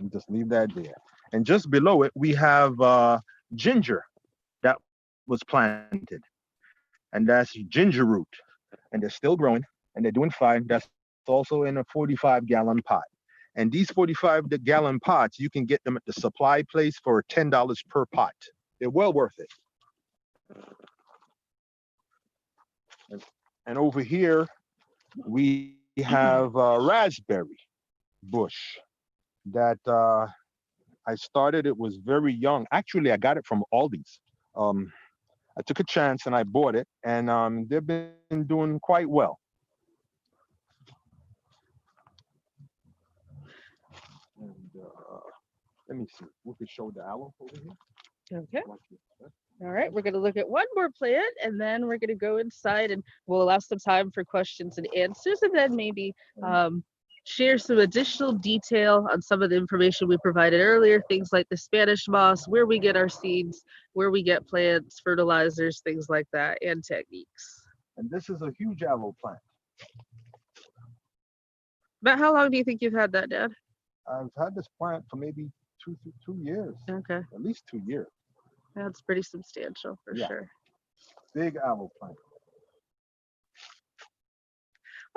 and just leave that there. And just below it, we have ginger that was planted. And that's ginger root. And they're still growing and they're doing fine. That's also in a 45-gallon pot. And these 45-gallon pots, you can get them at the supply place for $10 per pot. They're well worth it. And over here, we have a raspberry bush that I started. It was very young. Actually, I got it from Aldi's. I took a chance and I bought it, and they've been doing quite well. And let me see. We could show the aloe over here. Okay. All right, we're going to look at one more plant and then we're going to go inside and we'll allow some time for questions and answers and then maybe share some additional detail on some of the information we provided earlier, things like the Spanish moss, where we get our seeds, where we get plants, fertilizers, things like that, and techniques. And this is a huge aloe plant. About how long do you think you've had that, Dad? I've had this plant for maybe 2 years. Okay. At least 2 years. That's pretty substantial for sure. Big aloe plant.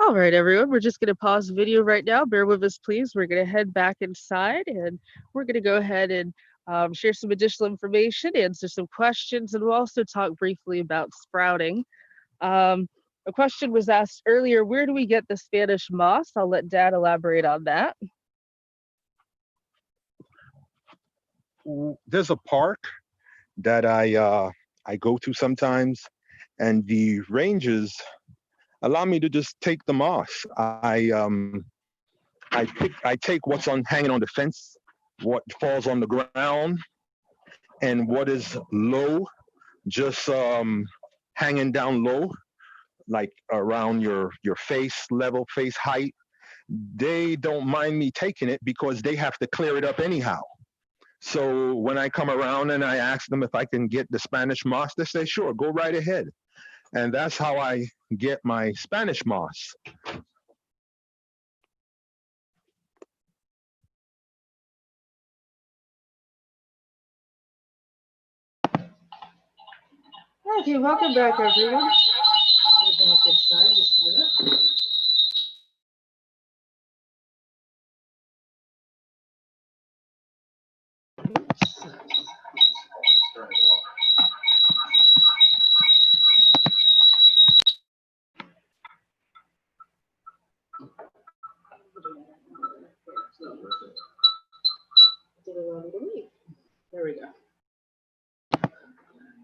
All right, everyone, we're just going to pause the video right now. Bear with us, please. We're going to head back inside and we're going to go ahead and share some additional information, answer some questions, and we'll also talk briefly about sprouting. A question was asked earlier, where do we get the Spanish moss? I'll let Dad elaborate on that. There's a park that I go to sometimes, and the rangers allow me to just take the moss. I take what's hanging on the fence, what falls on the ground, and what is low, just hanging down low, like around your face level, face height. They don't mind me taking it because they have to clear it up anyhow. So when I come around and I ask them if I can get the Spanish moss, they say, sure, go right ahead. And that's how I get my Spanish moss. Okay, welcome back, everyone. We're back inside just a minute. There we go.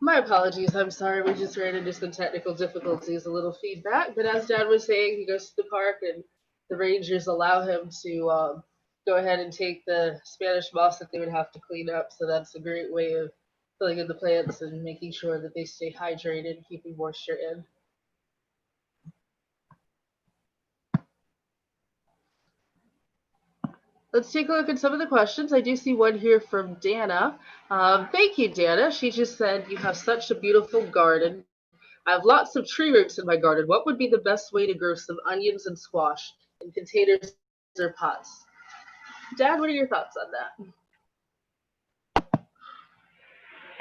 My apologies. I'm sorry. We just ran into some technical difficulties, a little feedback. But as Dad was saying, he goes to the park and the rangers allow him to go ahead and take the Spanish moss that they would have to clean up. So that's a great way of filling in the plants and making sure that they stay hydrated, keeping moisture in. Let's take a look at some of the questions. I do see one here from Dana. Thank you, Dana. She just said, you have such a beautiful garden. I have lots of tree roots in my garden. What would be the best way to grow some onions and squash in containers or pots? Dad, what are your thoughts on that?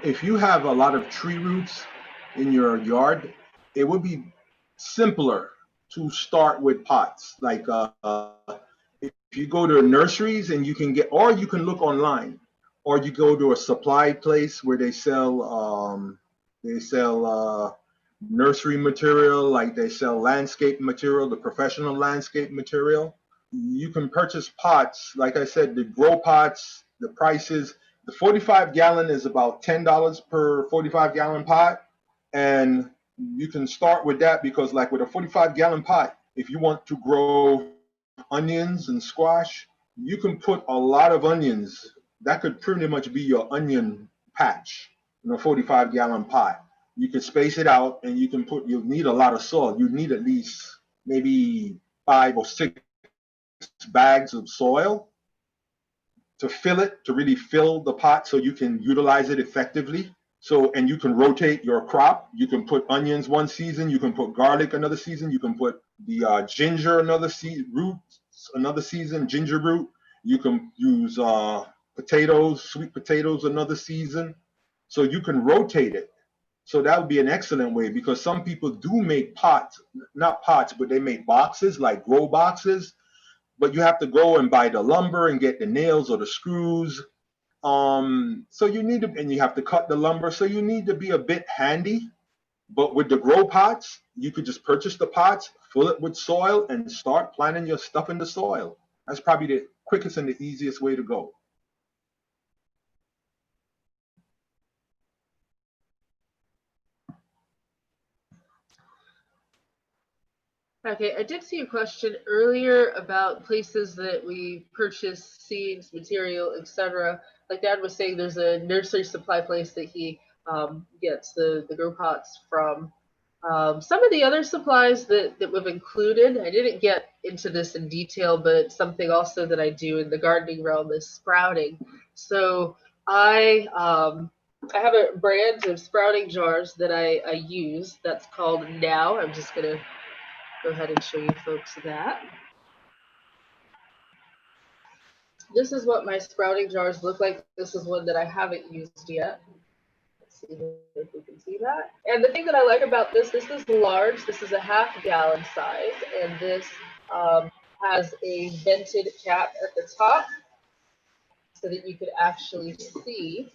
If you have a lot of tree roots in your yard, it would be simpler to start with pots. Like if you go to nurseries and you can get, or you can look online, or you go to a supply place where they sell nursery material, like they sell landscape material, the professional landscape material. You can purchase pots. Like I said, the grow pots, the prices, the 45-gallon is about $10 per 45-gallon pot. And you can start with that because like with a 45-gallon pot, if you want to grow onions and squash, you can put a lot of onions. That could pretty much be your onion patch in a 45-gallon pot. You can space it out and you can put, you'll need a lot of soil. You need at least maybe 5 or 6 bags of soil to fill it, to really fill the pot so you can utilize it effectively. So, and you can rotate your crop. You can put onions one season, you can put garlic another season, you can put the ginger another season, ginger root. You can use potatoes, sweet potatoes another season. So you can rotate it. So that would be an excellent way because some people do make pots, not pots, but they make boxes, like grow boxes. But you have to go and buy the lumber and get the nails or the screws. So you need to, and you have to cut the lumber. So you need to be a bit handy. But with the grow pots, you could just purchase the pots, fill it with soil, and start planting your stuff in the soil. That's probably the quickest and the easiest way to go. Okay, I did see a question earlier about places that we purchase seeds, material, etc. Like Dad was saying, there's a nursery supply place that he gets the grow pots from. Some of the other supplies that we've included, I didn't get into this in detail, but something also that I do in the gardening realm is sprouting. So I have a brand of sprouting jars that I use that's called Now. I'm just gonna go ahead and show you folks that. This is what my sprouting jars look like. This is one that I haven't used yet. Let's see if we can see that. And the thing that I like about this is large. This is a half-gallon size, and this has a vented cap at the top so that you could actually see.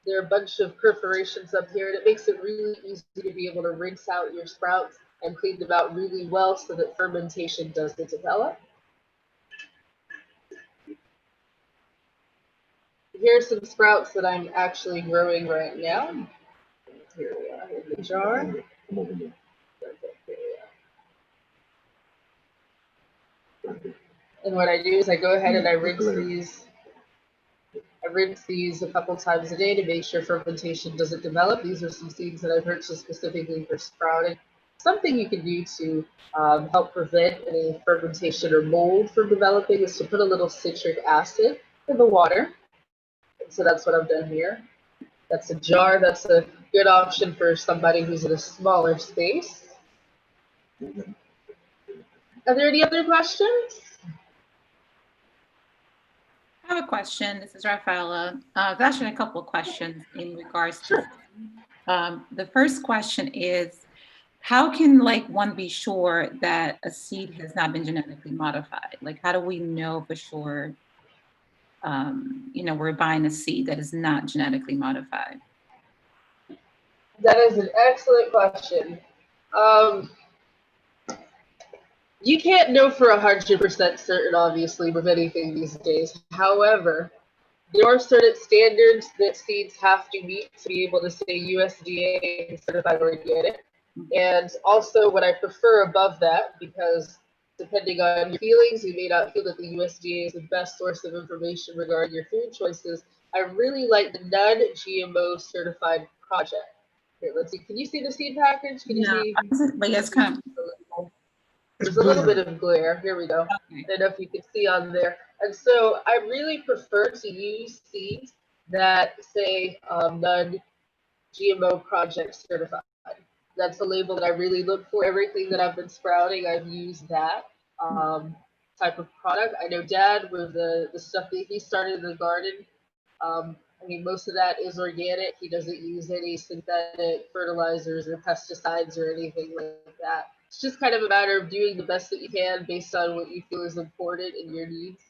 There are a bunch of perforations up here, and it makes it really easy to be able to rinse out your sprouts and clean them out really well so that fermentation doesn't develop. Here's some sprouts that I'm actually growing right now. Here we are in the jar. And what I do is I go ahead and I rinse these. I rinse these a couple times a day to make sure fermentation doesn't develop. These are some seeds that I purchased specifically for sprouting. Something you can do to help prevent any fermentation or mold from developing is to put a little citric acid in the water. So that's what I've done here. That's a jar. That's a good option for somebody who's in a smaller space. Are there any other questions? I have a question. This is Rafaela. I've actually a couple of questions in regards to. The first question is, how can one be sure that a seed has not been genetically modified? Like, how do we know for sure? We're buying a seed that is not genetically modified. That is an excellent question. You can't know for 100% certain, obviously, with anything these days. However, there are certain standards that seeds have to meet to be able to say USDA certified organic. And also what I prefer above that, because depending on your feelings, you may not feel that the USDA is the best source of information regarding your food choices. I really like the non-GMO certified project. Here, let's see. Can you see the seed package? Can you see? But it's kind of. There's a little bit of glare. Here we go. Okay. I don't know if you can see on there. And so I really prefer to use seeds that say non-GMO project certified. That's the label that I really look for. Everything that I've been sprouting, I've used that type of product. I know Dad, with the stuff that he started in the garden, most of that is organic. He doesn't use any synthetic fertilizers or pesticides or anything like that. It's just kind of a matter of doing the best that you can based on what you feel is important in your needs.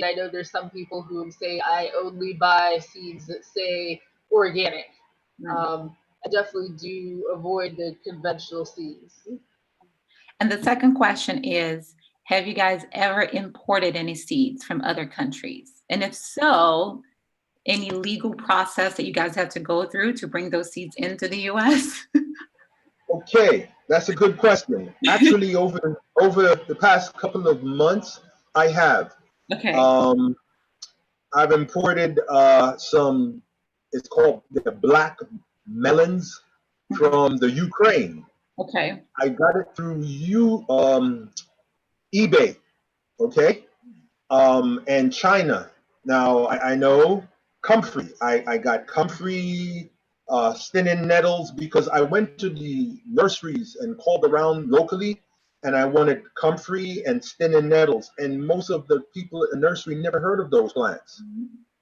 I know there's some people who say, I only buy seeds that say organic. I definitely do avoid the conventional seeds. And the second question is, have you guys ever imported any seeds from other countries? And if so, any legal process that you guys have to go through to bring those seeds into the US? Okay, that's a good question. Actually, over the past couple of months, I have. Okay. I've imported some, it's called the black melons from the Ukraine. Okay. I got it through eBay, okay? And China. Now, I know comfrey. I got comfrey, Stinnin nettles, because I went to the nurseries and called around locally, and I wanted comfrey and Stinnin nettles, and most of the people at the nursery never heard of those plants.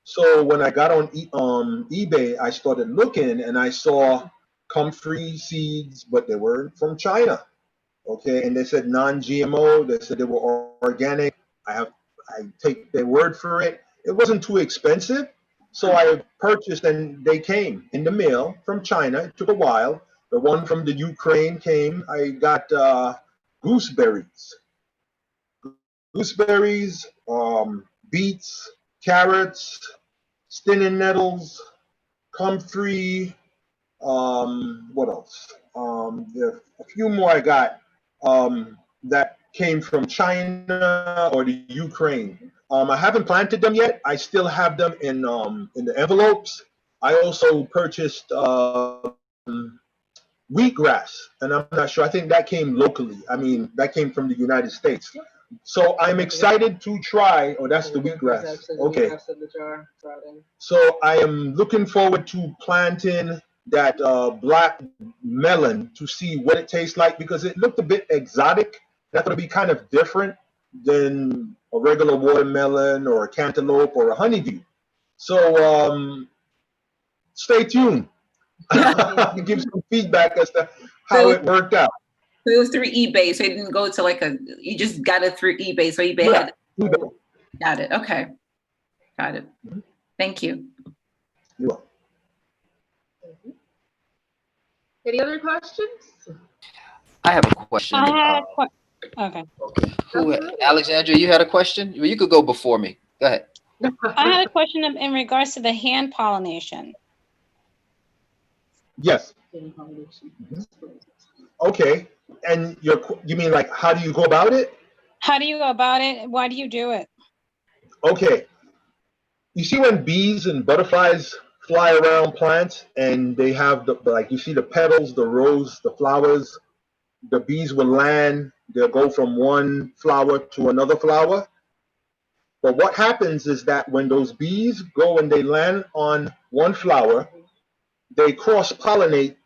So when I got on eBay, I started looking, and I saw comfrey seeds, but they were from China, okay? And they said non-GMO. They said they were organic. I take their word for it. It wasn't too expensive. So I purchased, and they came in the mail from China. It took a while. The one from the Ukraine came. I got gooseberries, beets, carrots, Stinnin nettles, comfrey. What else? There are a few more I got that came from China or the Ukraine. I haven't planted them yet. I still have them in the envelopes. I also purchased wheatgrass, and I'm not sure. I think that came locally. I mean, that came from the United States. So I'm excited to try. Oh, that's the wheatgrass. Okay. So I am looking forward to planting that black melon to see what it tastes like, because it looked a bit exotic. That's going to be kind of different than a regular watermelon or a cantaloupe or a honeydew. So stay tuned. Give some feedback as to how it worked out. So it was through eBay, so it didn't go to like you just got it through eBay. So eBay Yeah, had eBay. Got it. Okay. Got it. Thank you. You're welcome. Any other questions? I have a question. I had a question. Okay. Alexandra, you had a question? Well, you could go before me. Go ahead. I had a question in regards to the hand pollination. Yes. Okay. And you mean like, how do you go about it? How do you go about it? Why do you do it? Okay. You see when bees and butterflies fly around plants and they have like you see the petals, the rose, the flowers, the bees will land, they'll go from one flower to another flower. But what happens is that when those bees go and they land on one flower, they cross-pollinate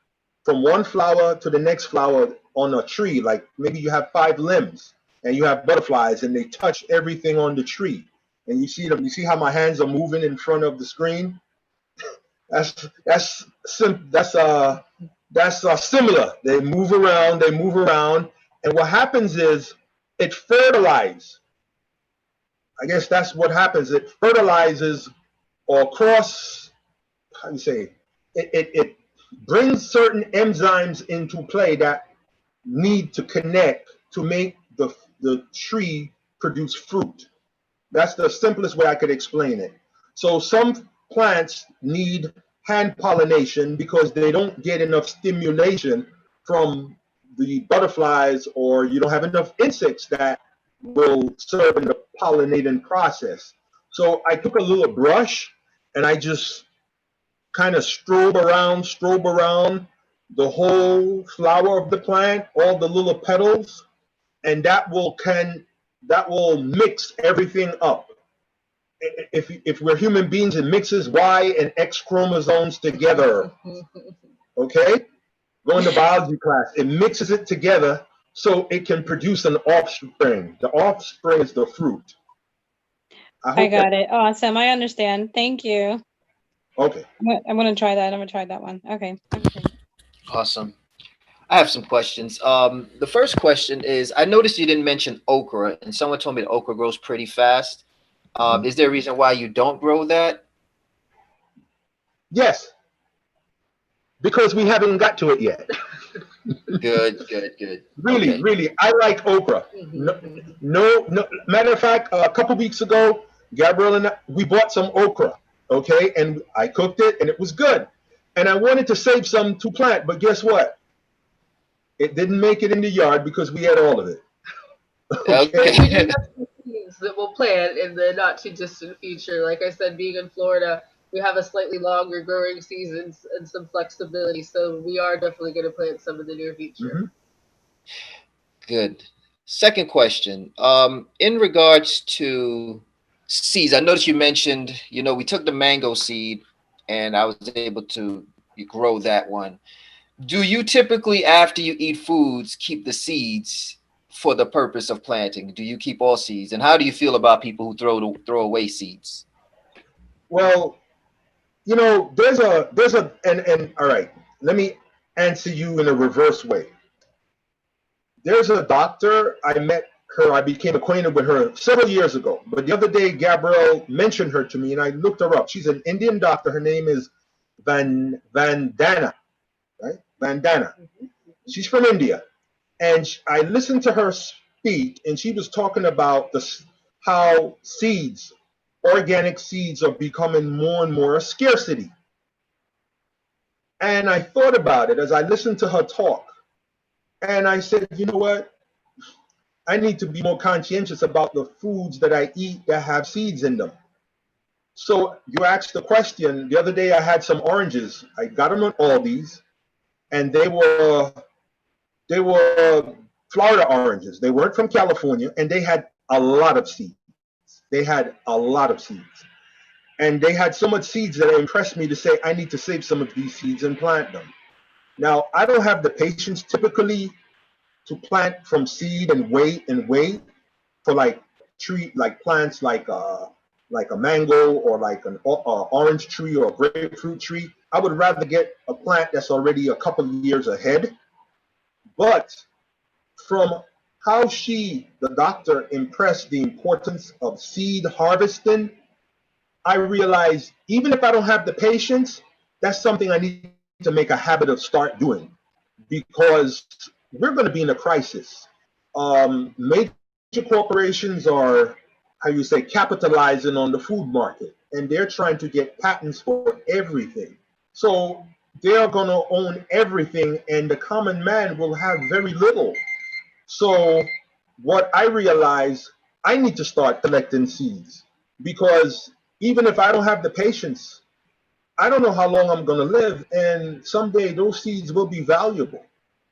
from one flower to the next flower on a tree. Like maybe you have 5 limbs and you have butterflies and they touch everything on the tree. And you see them, you see how my hands are moving in front of the screen? That's similar. They move around, and what happens is it fertilizes. I guess that's what happens. It fertilizes or how do you say, it brings certain enzymes into play that need to connect to make the tree produce fruit. That's the simplest way I could explain it. So some plants need hand pollination because they don't get enough stimulation from the butterflies, or you don't have enough insects that will serve in the pollinating process. So I took a little brush and I just kind of strobe around the whole flower of the plant, all the little petals, and that will mix everything up. If we're human beings, it mixes Y and X chromosomes together. Okay? Going to biology class, it mixes it together so it can produce an offspring. The offspring is the fruit. I got it. Awesome. I understand. Thank you. Okay. I'm going to try that. I'm going to try that one. Okay. Awesome. I have some questions. The first question is, I noticed you didn't mention okra, and someone told me that okra grows pretty fast. Is there a reason why you don't grow that? Yes. Because we haven't got to it yet. Good. Really, okay. Really, I like okra. No. Matter of fact, a couple weeks ago, Gabrielle and we bought some okra, okay? And I cooked it, and it was good. And I wanted to save some to plant, but guess what? It didn't make it in the yard because we had all of it. Okay. That we'll plant in the not too distant future. Like I said, being in Florida, we have a slightly longer growing seasons and some flexibility, so we are definitely going to plant some in the near future. Good. Second question. In regards to seeds, I noticed you mentioned, we took the mango seed and I was able to grow that one. Do you typically, after you eat foods, keep the seeds for the purpose of planting? Do you keep all seeds? And how do you feel about people who throw away seeds? Well, there's and all right, let me answer you in a reverse way. There's a doctor, I became acquainted with her several years ago, but the other day Gabrielle mentioned her to me and I looked her up. She's an Indian doctor. Her name is Vandana, right? Vandana. She's from India. And I listened to her speak, and she was talking about how organic seeds are becoming more and more a scarcity. And I thought about it as I listened to her talk. And I said, you know what? I need to be more conscientious about the foods that I eat that have seeds in them. So you asked the question. The other day I had some oranges. I got them on Aldi's, and they were Florida oranges. They weren't from California, and they had a lot of seeds. They had a lot of seeds. And they had so much seeds that it impressed me to say, I need to save some of these seeds and plant them. Now, I don't have the patience typically to plant from seed and wait for like plants like a mango or like an orange tree or a grapefruit tree. I would rather get a plant that's already a couple of years ahead. But from how the doctor, impressed the importance of seed harvesting, I realized even if I don't have the patience, that's something I need to make a habit of start doing, because we're going to be in a crisis. Major corporations are, how you say, capitalizing on the food market, and they're trying to get patents for everything. So they're going to own everything, and the common man will have very little. So what I realize, I need to start collecting seeds, because even if I don't have the patience, I don't know how long I'm going to live, and someday those seeds will be valuable,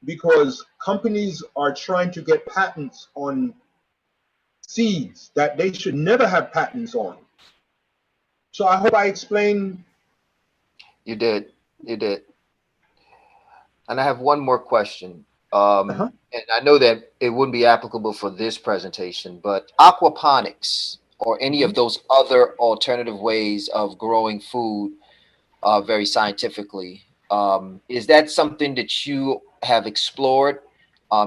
because companies are trying to get patents on seeds that they should never have patents on. So I hope I explained. You did. You did. And I have one more question. And I know that it wouldn't be applicable for this presentation, but aquaponics or any of those other alternative ways of growing food very scientifically, is that something that you have explored?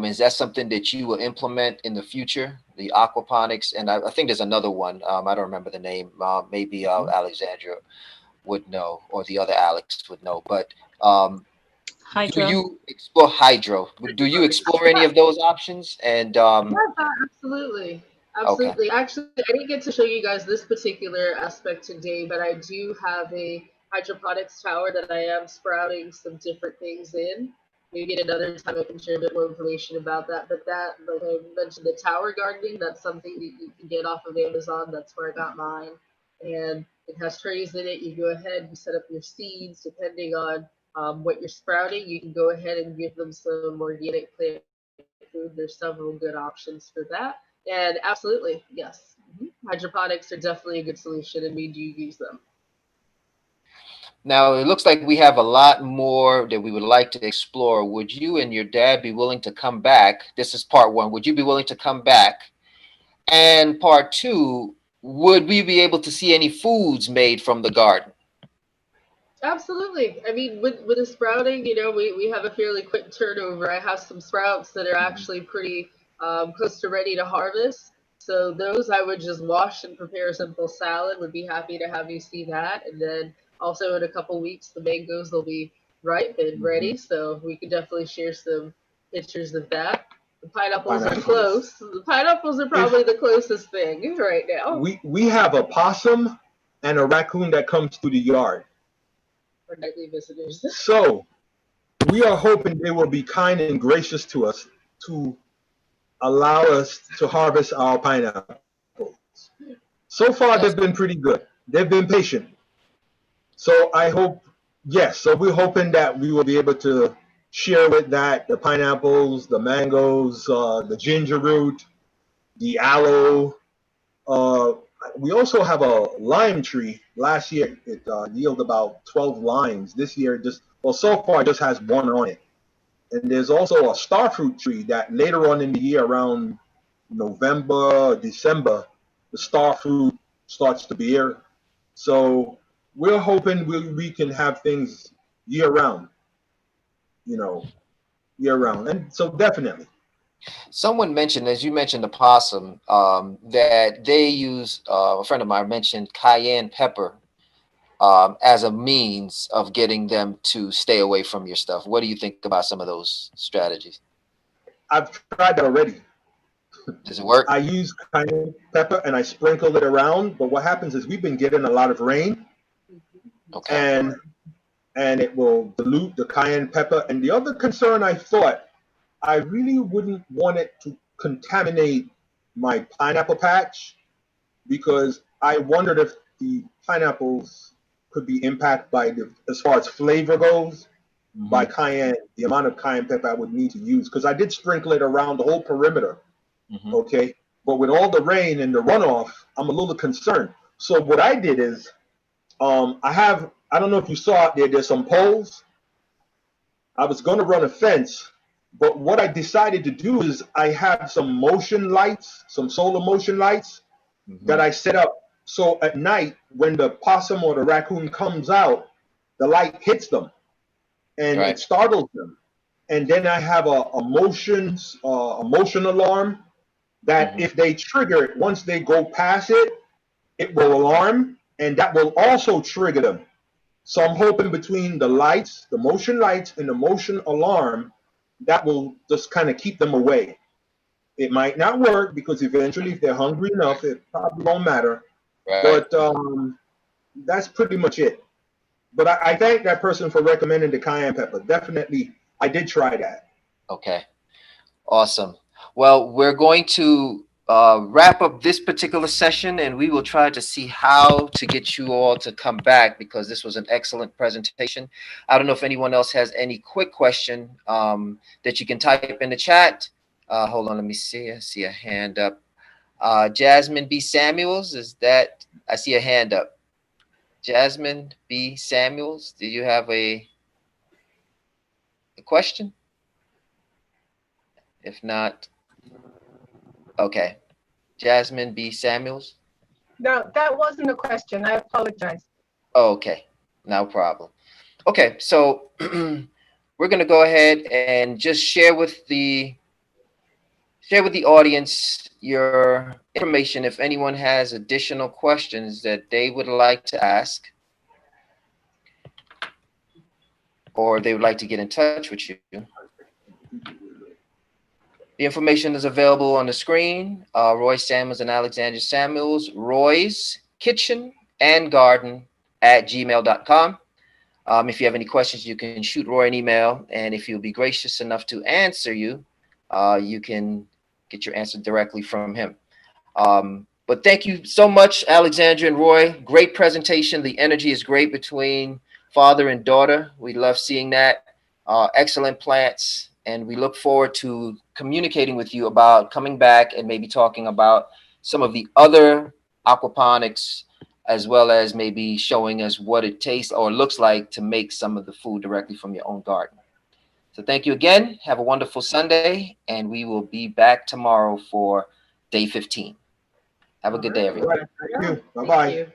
Is that something that you will implement in the future, the aquaponics? And I think there's another one. I don't remember the name. Maybe Alexandra would know, or the other Alex would know. But Hydro. do you explore hydro? Do you explore any of those options? And Absolutely. okay. Absolutely. Actually, I didn't get to show you guys this particular aspect today, but I do have a hydroponics tower that I am sprouting some different things in. Maybe at another time I can share a bit more information about that. But that, like I mentioned, the tower gardening, that's something that you can get off of Amazon. That's where I got mine. And it has trays in it. You go ahead, you set up your seeds depending on what you're sprouting. You can go ahead and give them some organic plant food. There's several good options for that. And absolutely, yes, hydroponics are definitely a good solution, and we do use them. Now it looks like we have a lot more that we would like to explore. Would you and your dad be willing to come back? This is part one. Would you be willing to come back? And part two, would we be able to see any foods made from the garden? Absolutely. I mean, with the sprouting, we have a fairly quick turnover. I have some sprouts that are actually pretty close to ready to harvest. So those I would just wash and prepare a simple salad. Would be happy to have you see that. And then also in a couple weeks, the mangoes will be ripe and ready. So we could definitely share some pictures of that. The pineapples are close. The pineapples are probably the closest thing right now. We have a possum and a raccoon that comes to the yard. For nightly visitors. So we are hoping they will be kind and gracious to us to allow us to harvest our pineapples. So far, they've been pretty good. They've been patient. So I hope, yes. So we're hoping that we will be able to share with that the pineapples, the mangoes, the ginger root, the aloe. We also have a lime tree. Last year, it yielded about 12 limes. This year, so far, it just has one on it. And there's also a starfruit tree that later on in the year, around November, December, the starfruit starts to bear. So we're hoping we can have things year round, year round. And so definitely. Someone mentioned, as you mentioned, the possum, that they use, a friend of mine mentioned cayenne pepper as a means of getting them to stay away from your stuff. What do you think about some of those strategies? I've tried that already. Does it work? I use cayenne pepper and I sprinkle it around, but what happens is we've been getting a lot of rain, and it will dilute the cayenne pepper. And the other concern I thought, I really wouldn't want it to contaminate my pineapple patch, because I wondered if the pineapples could be impacted by as far as flavor goes, by cayenne, the amount of cayenne pepper I would need to use, because I did sprinkle it around the whole perimeter. Okay, but with all the rain and the runoff, I'm a little concerned. So what I did is, I don't know if you saw it there, there's some poles. I was going to run a fence, but what I decided to do is I have some motion lights, some solar motion lights that I set up. So at night, when the possum or the raccoon comes out, the light hits them and it startles them. And then I have a motion alarm that if they trigger it, once they go past it, it will alarm, and that will also trigger them. So I'm hoping between the lights, the motion lights, and the motion alarm, that will just kind of keep them away. It might not work because eventually, if they're hungry enough, it probably won't matter. But that's pretty much it. But I thank that person for recommending the cayenne pepper. Definitely, I did try that. Okay, awesome. Well, we're going to wrap up this particular session, and we will try to see how to get you all to come back, because this was an excellent presentation. I don't know if anyone else has any quick question that you can type in the chat. Hold on, let me see. I see a hand up. Jasmine B. Samuels, I see a hand up. Jasmine B. Samuels, do you have a question? If not, okay. Jasmine B. Samuels? No, that wasn't a question. I apologize. Oh, okay, no problem. Okay, so we're going to go ahead and just share with the audience your information if anyone has additional questions that they would like to ask, or they would like to get in touch with you. The information is available on the screen. Roy Samuels and Alexandra Samuels, Roy's Kitchen and Garden at gmail.com. If you have any questions, you can shoot Roy an email, and if he'll be gracious enough to answer you, you can get your answer directly from him. But thank you so much, Alexandra and Roy. Great presentation. The energy is great between father and daughter. We love seeing that. Excellent plants. And we look forward to communicating with you about coming back and maybe talking about some of the other aquaponics, as well as maybe showing us what it tastes or looks like to make some of the food directly from your own garden. So thank you again. Have a wonderful Sunday, and we will be back tomorrow for day 15. Have a good day, everyone. Thank you. Bye-bye.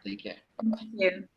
Take care. Thank you.